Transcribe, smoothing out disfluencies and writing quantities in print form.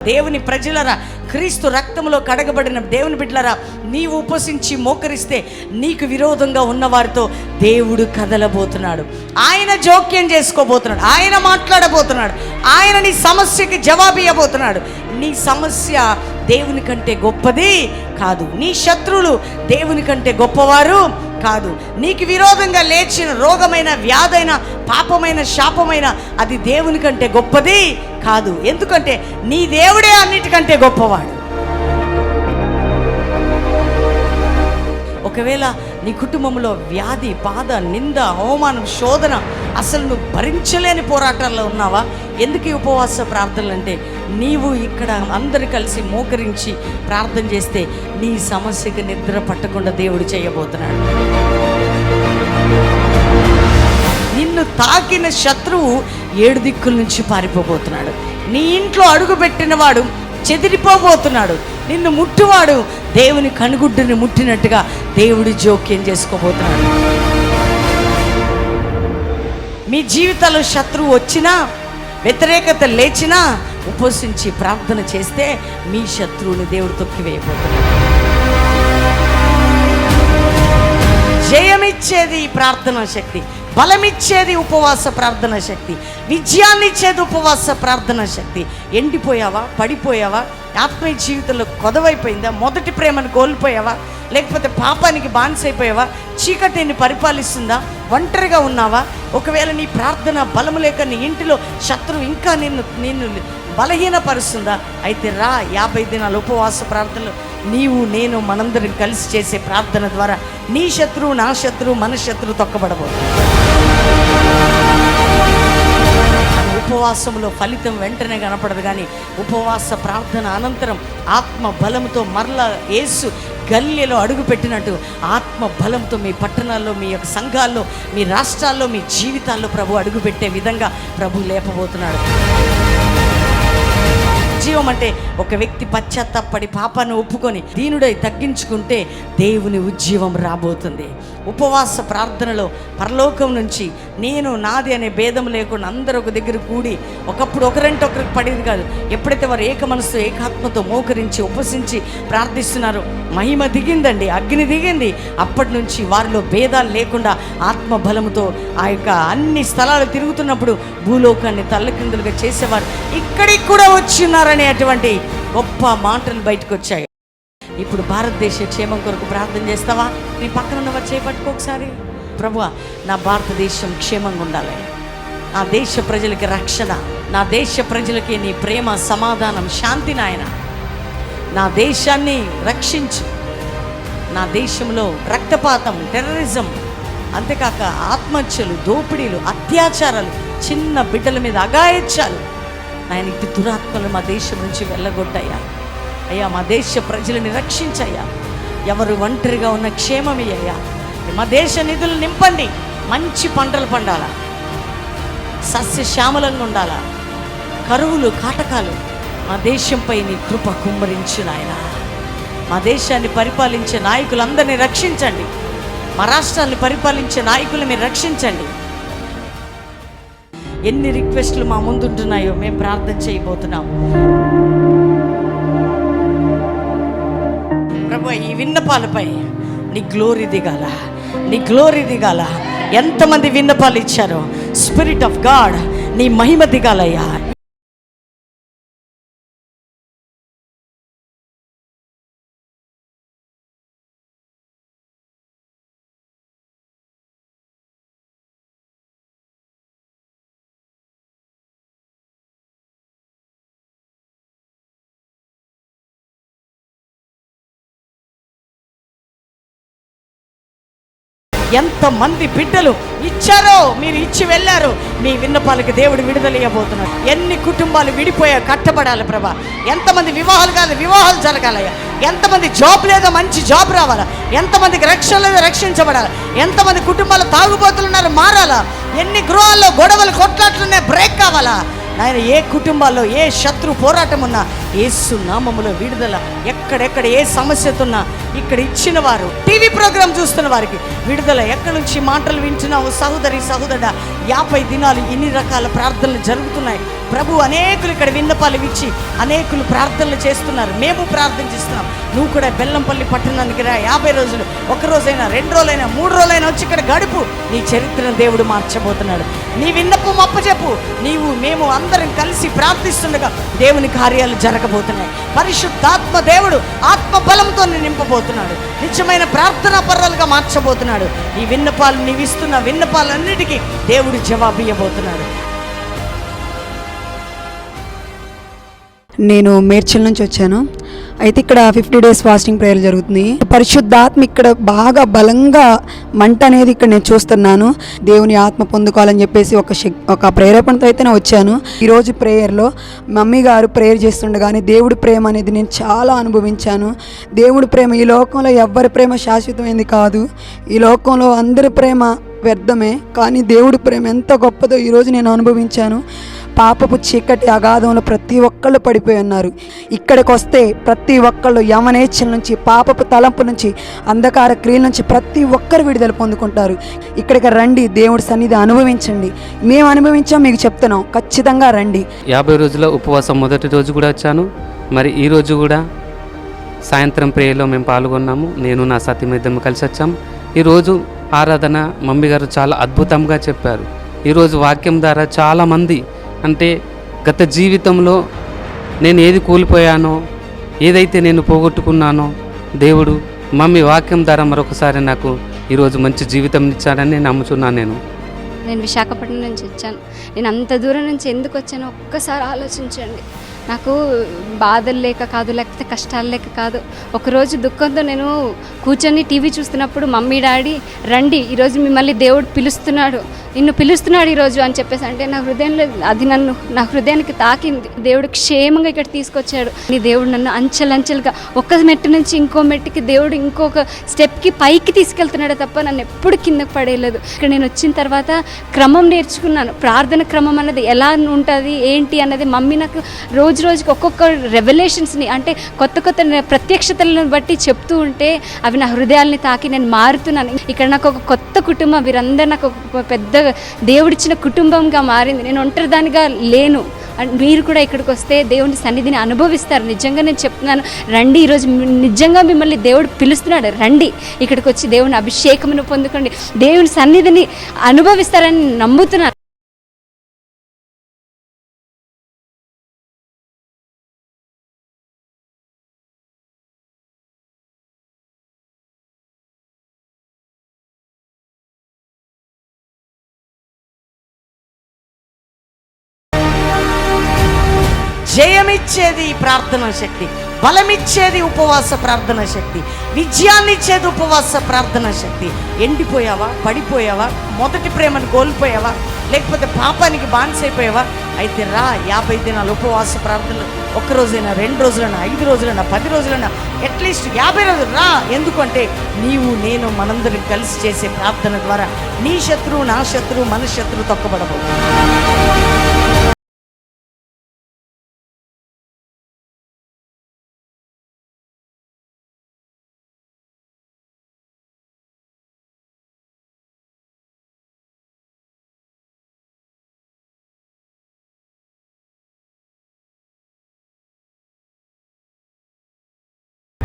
దేవుని ప్రజలరా, క్రీస్తు రక్తంలో కడగబడిన దేవుని బిడ్డలరా, నీవు ఉపసించి మోకరిస్తే నీకు విరోధంగా ఉన్నవారితో దేవుడు కదలబోతున్నాడు. ఆయన జోక్యం చేసుకోబోతున్నాడు, ఆయన మాట్లాడబోతున్నాడు, ఆయన నీ సమస్యకి జవాబు ఇవ్వబోతున్నాడు. నీ సమస్య దేవుని కంటే గొప్పది కాదు, నీ శత్రువులు దేవుని కంటే గొప్పవారు కాదు. నీకు విరోధంగా లేచిన రోగమైన, వ్యాధైన, పాపమైన, శాపమైన అది దేవుని కంటే గొప్పది కాదు. ఎందుకంటే నీ దేవుడే అన్నిటికంటే గొప్పవాడు. ఒకవేళ నీ కుటుంబంలో వ్యాధి, బాధ, నింద, అవమానం, శోధన, అసలు నువ్వు భరించలేని పోరాటాల్లో ఉన్నావా? ఎందుకు ఈ ఉపవాస ప్రార్థనలు అంటే, నీవు ఇక్కడ అందరు కలిసి మోకరించి ప్రార్థన చేస్తే నీ సమస్యకి నిద్ర పట్టకుండా దేవుడు చేయబోతున్నాడు. నిన్ను తాకిన శత్రువు 7 దిక్కుల నుంచి పారిపోబోతున్నాడు. నీ ఇంట్లో అడుగు పెట్టినవాడు చెదిరిపోబోతున్నాడు. నిన్ను ముట్టువాడు దేవుని కనుగుడ్డుని ముట్టినట్టుగా దేవుడు జోక్యం చేసుకోబోతున్నాడు. మీ జీవితాల్లో శత్రువు వచ్చినా, వ్యతిరేకత లేచినా ఉపవసించి ప్రార్థన చేస్తే మీ శత్రువుని దేవుడు తొక్కివేయబోతున్నాడు. జయమిచ్చేది ప్రార్థనా శక్తి, బలమిచ్చేది ఉపవాస ప్రార్థనా శక్తి, విజయాన్ని ఇచ్చేది ఉపవాస ప్రార్థనా శక్తి. ఎండిపోయావా? పడిపోయావా? ఆత్మీయ జీవితంలో కొదవైపోయిందా? మొదటి ప్రేమను కోల్పోయావా? లేకపోతే పాపానికి బానిసైపోయావా? చీకటిని పరిపాలిస్తుందా? ఒంటరిగా ఉన్నావా? ఒకవేళ నీ ప్రార్థన బలము లేక నీ ఇంటిలో శత్రువు ఇంకా నిన్ను బలహీనపరుస్తుందా? అయితే రా, 50 దినాల ఉపవాస ప్రార్థనలు నీవు, నేను, మనందరం కలిసి చేసే ప్రార్థన ద్వారా నీ శత్రువు, నా శత్రువు, మన శత్రువు తొక్కబడబోతుంది. ఉపవాసంలో ఫలితం వెంటనే కనపడదు, కానీ ఉపవాస ప్రార్థన అనంతరం ఆత్మ బలంతో మరలా యేసు గల్లీలో అడుగుపెట్టినట్టు ఆత్మ బలంతో మీ పట్టణాల్లో, మీ యొక్క సంఘాల్లో, మీ రాష్ట్రాల్లో, మీ జీవితాల్లో ప్రభు అడుగుపెట్టే విధంగా ప్రభు లేపబోతున్నాడు. జీవం అంటే ఒక వ్యక్తి పశ్చాత్తాపడి పాపాన్ని ఒప్పుకొని దీనుడై తగ్గించుకుంటే దేవుని ఉజ్జీవం రాబోతుంది. ఉపవాస ప్రార్థనలో పరలోకం నుంచి నేను నాది అనే భేదం లేకుండా అందరూ ఒక దగ్గర కూడి, ఒకప్పుడు ఒకరంటే ఒకరికి పడేది కాదు. ఎప్పుడైతే వారు ఏక మనసు, ఏకాత్మతో మోకరించి ఉపసించి ప్రార్థిస్తున్నారో మహిమ దిగిందండి, అగ్ని దిగింది. అప్పటి నుంచి వారిలో భేదాలు లేకుండా ఆత్మ బలముతో ఆ యొక్క అన్ని స్థలాలు తిరుగుతున్నప్పుడు భూలోకాన్ని తల్లకిందులుగా చేసేవారు ఇక్కడికి కూడా వచ్చినారనే అటువంటి గొప్ప మాటలు బయటకు వచ్చాయి. ఇప్పుడు భారతదేశ క్షేమం కొరకు ప్రార్థన చేస్తావా? నీ పక్కన ఉన్నవారు చేపట్టుకో ఒకసారి. ప్రభువా, నా భారతదేశం క్షేమంగా ఉండాలి, నా దేశ ప్రజలకి రక్షణ, నా దేశ ప్రజలకి నీ ప్రేమ, సమాధానం, శాంతి నాయన, నా దేశాన్ని రక్షించు. నా దేశంలో రక్తపాతం, టెర్రరిజం, అంతేకాక ఆత్మహత్యలు, దోపిడీలు, అత్యాచారాలు, చిన్న బిడ్డల మీద అఘాయిత్యాలు, ఆయన ఇటు దురాత్మలు మా దేశం నుంచి వెళ్ళగొట్టయ్యా. అయ్యా, మా దేశ ప్రజలని రక్షించయ్యా. ఎవరు ఒంటరిగా ఉన్న క్షేమమయ్యా. మా దేశ నిధులు నింపండి, మంచి పంటలు పండాలా, సస్యశ్యామలంగా ఉండాలా, కరువులు, కాటకాలు మా దేశంపై నీ కృప కుమ్మరించు నాయన. మా దేశాన్ని పరిపాలించే నాయకులందరినీ రక్షించండి, మా రాష్ట్రాన్ని పరిపాలించే నాయకులు మీరు రక్షించండి. ఎన్ని రిక్వెస్ట్లు మా ముందుంటున్నాయో మేము ప్రార్థన చేయబోతున్నాం. ప్రభు, ఈ విన్నపాలపై నీ గ్లోరీ దిగాల, నీ గ్లోరీ దిగాల. ఎంతమంది విన్నపాలు ఇచ్చారో, స్పిరిట్ ఆఫ్ గాడ్ నీ మహిమ దిగాలయ్యా. ఎంతమంది బిడ్డలు ఇచ్చారో, మీరు ఇచ్చి వెళ్ళారు. మీ విన్నపాలకి దేవుడు విడుదల ఇవ్వబోతున్నాడు. ఎన్ని కుటుంబాలు విడిపోయా, కట్టబడాలి ప్రభా. ఎంతమంది వివాహాలు కాదు, వివాహాలు జరగాలయ్యా. ఎంతమంది జాబ్ లేదా, మంచి జాబ్ రావాలా. ఎంతమందికి రక్షణ లేదా, రక్షించబడాలి. ఎంతమంది కుటుంబాలు తాగుబోతులు ఉన్నారు, మారాలా. ఎన్ని గృహాల్లో గొడవలు, కొట్లాట్లున్నాయి, బ్రేక్ కావాలా. నాయన, ఏ కుటుంబాల్లో ఏ శత్రు పోరాటం ఉన్నా యేసు నామములో విడుదల. ఎక్కడెక్కడ ఏ సమస్యతో ఉన్నా ఇక్కడ ఇచ్చిన వారు, టీవీ ప్రోగ్రాం చూస్తున్న వారికి విడుదల. ఎక్కడి నుంచి మాటలు వింటున్నావు సహోదరి సహోదరుడా, 50 దినాలు ఇన్ని రకాల ప్రార్థనలు జరుగుతున్నాయి. ప్రభు అనేకులు ఇక్కడ విన్నపాలు ఇచ్చి అనేకులు ప్రార్థనలు చేస్తున్నారు. మేము ప్రార్థన చేస్తున్నాం. నువ్వు కూడా బెల్లంపల్లి పట్టణానికి రా. 50 రోజులు, 1 రోజైనా 2 రోజులైనా 3 రోజులైనా వచ్చి ఇక్కడ గడుపు. నీ చరిత్రను దేవుడు మార్చబోతున్నాడు. నీ విన్నపం అప్పచెప్పు. మేము అందరం కలిసి ప్రార్థిస్తుండగా దేవుని కార్యాలు జరగబోతున్నాయి. పరిశుద్ధాత్మ దేవుడు ఆత్మ బలంతో నింపబోతున్నాడు. నిజమైన ప్రార్థనా పర్రాలుగా మార్చబోతున్నాడు. ఈ విన్నపాలు, నీవిస్తున్న విన్నపాలన్నిటికీ దేవుడు జవాబు ఇవ్వబోతున్నాడు. నేను మేడ్చల్ నుంచి వచ్చాను. అయితే ఇక్కడ 50 days ఫాస్టింగ్ ప్రేయర్ జరుగుతుంది. పరిశుద్ధాత్మ ఇక్కడ బాగా బలంగా మంట అనేది ఇక్కడ నేను చూస్తున్నాను. దేవుని ఆత్మ పొందుకోవాలని చెప్పేసి ఒక ప్రేరేపణతో అయితే నేను వచ్చాను. ఈరోజు ప్రేయర్లో మమ్మీ గారు ప్రేయర్ చేస్తుండగానే దేవుడి ప్రేమ అనేది నేను చాలా అనుభవించాను. దేవుడి ప్రేమ, ఈ లోకంలో ఎవ్వరి ప్రేమ శాశ్వతమైంది కాదు. ఈ లోకంలో అందరి ప్రేమ వ్యర్థమే, కానీ దేవుడి ప్రేమ ఎంత గొప్పదో ఈరోజు నేను అనుభవించాను. పాపపు చీకటి అగాధంలో ప్రతి ఒక్కళ్ళు పడిపోయి ఉన్నారు. ఇక్కడికి వస్తే ప్రతి ఒక్కళ్ళు యవనేచ్ఛల నుంచి, పాపపు తలంపు నుంచి, అంధకార క్రియల నుంచి ప్రతి ఒక్కరు విడుదల పొందుకుంటారు. ఇక్కడికి రండి, దేవుడి సన్నిధి అనుభవించండి. మేము అనుభవించాం, మీకు చెప్తున్నాం, ఖచ్చితంగా రండి. 50 రోజుల ఉపవాసం మొదటి రోజు కూడా వచ్చాను. మరి ఈరోజు కూడా సాయంత్రం ప్రేయర్లో మేము పాల్గొన్నాము. నేను నా సతీమద్దము కలిసి వచ్చాము. ఈరోజు ఆరాధన మమ్మీ గారు చాలా అద్భుతంగా చెప్పారు. ఈరోజు వాక్యం ద్వారా చాలామంది, అంటే గత జీవితంలో నేను ఏది కోల్పోయానో, ఏదైతే నేను పోగొట్టుకున్నానో, దేవుడు మమ్మీ వాక్యం ద్వారా మరొకసారి నాకు ఈరోజు మంచి జీవితం ఇచ్చాడని నమ్ముచున్నాను. నేను విశాఖపట్నం నుంచి వచ్చాను. నేను అంత దూరం నుంచి ఎందుకు వచ్చానో ఒక్కసారి ఆలోచించండి. నాకు బాధలు లేక కాదు, లేకపోతే కష్టాలు లేక కాదు. ఒకరోజు దుఃఖంతో నేను కూర్చొని టీవీ చూస్తున్నప్పుడు మమ్మీ డాడీ రండి, ఈరోజు మిమ్మల్ని దేవుడు పిలుస్తున్నాడు, నిన్ను పిలుస్తున్నాడు ఈరోజు అని చెప్పేసి అంటే నా హృదయంలో అది నా హృదయానికి తాకింది. దేవుడు క్షేమంగా ఇక్కడ తీసుకొచ్చాడు. నీ దేవుడు నన్ను అంచెలంచెలుగా ఒక మెట్టు నుంచి ఇంకో మెట్టుకి దేవుడు ఇంకొక స్టెప్కి పైకి తీసుకెళ్తున్నాడు తప్ప నన్ను ఎప్పుడు కిందకు పడేయలేదు. ఇక్కడ నేను వచ్చిన తర్వాత క్రమం నేర్చుకున్నాను. ప్రార్థన క్రమం అన్నది ఎలా ఉంటుంది ఏంటి అన్నది మమ్మీ నాకు రోజుకి ఒక్కొక్క రెవల్యూషన్స్ని, అంటే కొత్త ప్రత్యక్షతలను బట్టి చెప్తూ ఉంటే అవి నా హృదయాల్ని తాకి నేను మారుతున్నాను. ఇక్కడ నాకు ఒక కొత్త కుటుంబం, వీరందరూ నాకు ఒక పెద్ద దేవుడిచ్చిన కుటుంబంగా మారింది. నేను ఒంటరిదానిగా లేను. మీరు కూడా ఇక్కడికి వస్తే దేవుని సన్నిధిని అనుభవిస్తారు. నిజంగా నేను చెప్తున్నాను, రండి, ఈరోజు నిజంగా మిమ్మల్ని దేవుడు పిలుస్తున్నాడు. రండి, ఇక్కడికి వచ్చి దేవుని అభిషేకమును పొందుకోండి, దేవుని సన్నిధిని అనుభవిస్తారని నమ్ముతున్నాను. జయమిచ్చేది ప్రార్థనా శక్తి, బలమిచ్చేది ఉపవాస ప్రార్థనా శక్తి, విజయాన్ని ఇచ్చేది ఉపవాస ప్రార్థనా శక్తి. ఎండిపోయావా, పడిపోయావా, మొదటి ప్రేమను కోల్పోయావా, లేకపోతే పాపానికి బానిసైపోయావా? అయితే రా, 50 దినాలు ఉపవాస ప్రార్థనలు. 1 రోజైనా 2 రోజులైనా 5 రోజులైనా 10 రోజులైనా అట్లీస్ట్ 50 రోజులు రా. ఎందుకంటే నీవు నేను మనందరం కలిసి చేసే ప్రార్థన ద్వారా నీ శత్రువు, నా శత్రువు, మన శత్రువు తొక్కబడబోతుంది.